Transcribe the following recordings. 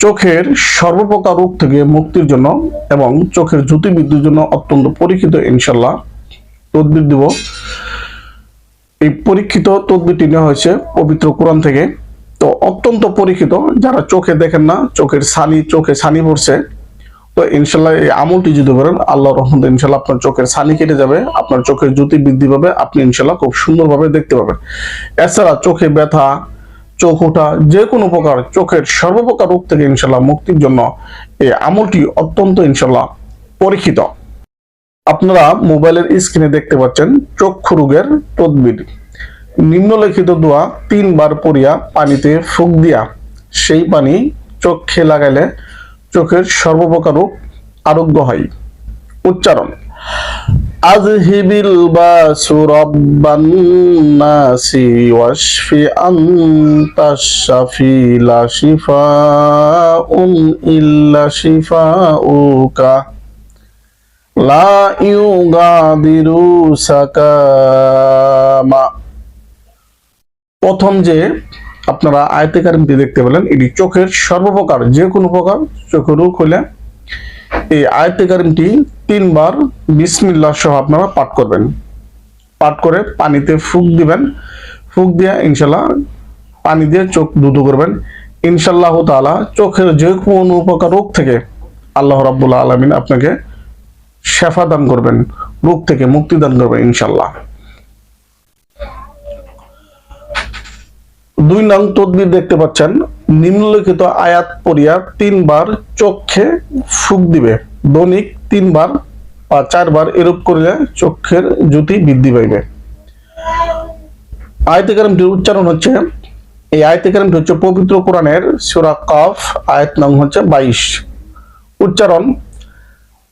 চোখের সর্বপ্রকার রোগ থেকে মুক্তির জন্য এবং চোখের জ্যোতি বৃদ্ধির জন্য অত্যন্ত পরীক্ষিত ইনশাল্লাহ তদবির দিব। এই পরীক্ষিত তদবিরটি নেওয়া হয়েছে পবিত্র কোরআন থেকে। তো অত্যন্ত পরীক্ষিত, যারা চোখে দেখেন না, চোখে ছানি পড়ছে, তো ইনশাল্লাহ এই আমলটি যদি করেন আল্লাহর রহমতে ইনশাল্লাহ আপনার চোখের ছানি কেটে যাবে, আপনার চোখের জ্যোতি বৃদ্ধি পাবে, আপনি ইনশাল্লাহ খুব সুন্দরভাবে দেখতে পাবেন। এছাড়া চোখে ব্যথা, চোখ ওঠা, যে কোনো প্রকার চোখের সর্বপ্রকার রোগ থেকে ইনশাল্লাহ মুক্তির জন্য এই আমলটি অত্যন্ত ইনশাল্লাহ পরীক্ষিত। আপনারা মোবাইলের স্ক্রিনে দেখতে পাচ্ছেন চক্ষু রোগের তদবির। নিম্নলিখিত দোয়া 3 বার পড়িয়া পানিতে ফুঁক দিয়া সেই পানি চোখে লাগাইলে চোখের সর্বপ্রকার রোগ আরোগ্য হয়। উচ্চারণ: আযহিবিল বাসু রাব্বান নাসি ওয়াশফি আনতাশ শাফি লা শিফাউন ইল্লা শিফাউকা লা ইউগাদিরু সাকামা। প্রথম যে আপনারা আয়াতে কারিমটি দেখতে পেলেন, এটি চোখের সর্বপ্রকার যে কোনো প্রকার চোখের রোগ হলে এই আয়াতে কারিমটি 3 বার বিসমিল্লাহ সহ আপনারা পাঠ করবেন। পাঠ করে পানিতে ফুঁক দিবেন। ফুঁক দিয়ে ইনশাল্লাহ পানি দিয়ে চোখ ধুধু করবেন। ইনশাল্লাহ তাআলা চোখের যে কোনো প্রকার রোগ থেকে আল্লাহ রাব্বুল আলামিন আপনাকে শেফা দান করবেন, রোগ থেকে মুক্তি দান করবেন ইনশাল্লাহ। 2 নং তদবির দেখতে পাচ্ছেন, নিম্নলিখিত আয়াত পড়িয়া 3 বার চোখে ফুঁক দিবে। দৈনিক 3 বার বা 4 বার এরূপ করলে চোখের জ্যোতি বৃদ্ধি পাইবে। আয়াতে কারিমটির উচ্চারণ হচ্ছে, এই আয়াতে কারিমটি হচ্ছে পবিত্র কোরআনের সূরা কাফ আয়াত নং হচ্ছে 22। উচ্চারণ: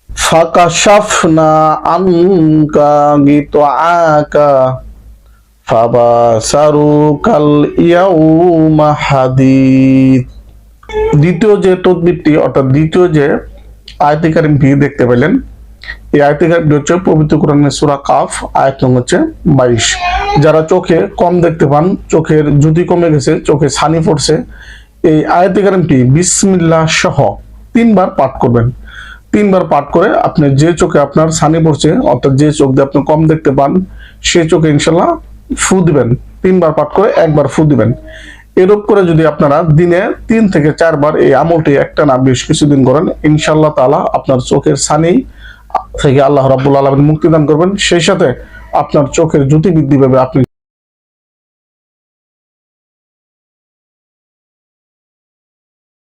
ফাকাশাফনা আনকা গিতআকা ফাবাসারুকাল ইয়াউমা হাদীদ। দ্বিতীয় যে তদবিরটি অর্থাৎ দ্বিতীয় যে আয়াতে কারিমটি দেখতে পেলেন, এই আয়াতে কারিমটি হচ্ছে পবিত্র কোরআনের সূরা কাফ আয়াত নং হচ্ছে 22। যারা চোখে কম দেখতে পান, চোখের জ্যোতি কমে গেছে, চোখে ছানি পড়ছে, এই আয়াতে কারিমটি বিসমিল্লাহ সহ 3 বার পাঠ করবেন। 3 বার পাঠ করে আপনি যে চোখে আপনার ছানি পড়ছে অর্থাৎ যে চোখ দিয়ে আপনি কম দেখতে পান সেই চোখে ইনশাল্লাহ ফু দিবেন। 3 বার পাঠ করে 1 বার ফু দিবেন। এরূপ করে যদি আপনারা দিনে 3 থেকে 4 বার এই আমলটি একটানা বেশ কিছুদিন করেন, ইনশাল্লাহ তাআলা আপনার চোখের ছানি থেকে আল্লাহ রাব্বুল আলামিন মুক্তি দান করবেন। সেই সাথে আপনার চোখের জ্যোতি বৃদ্ধি পাবে। আপনি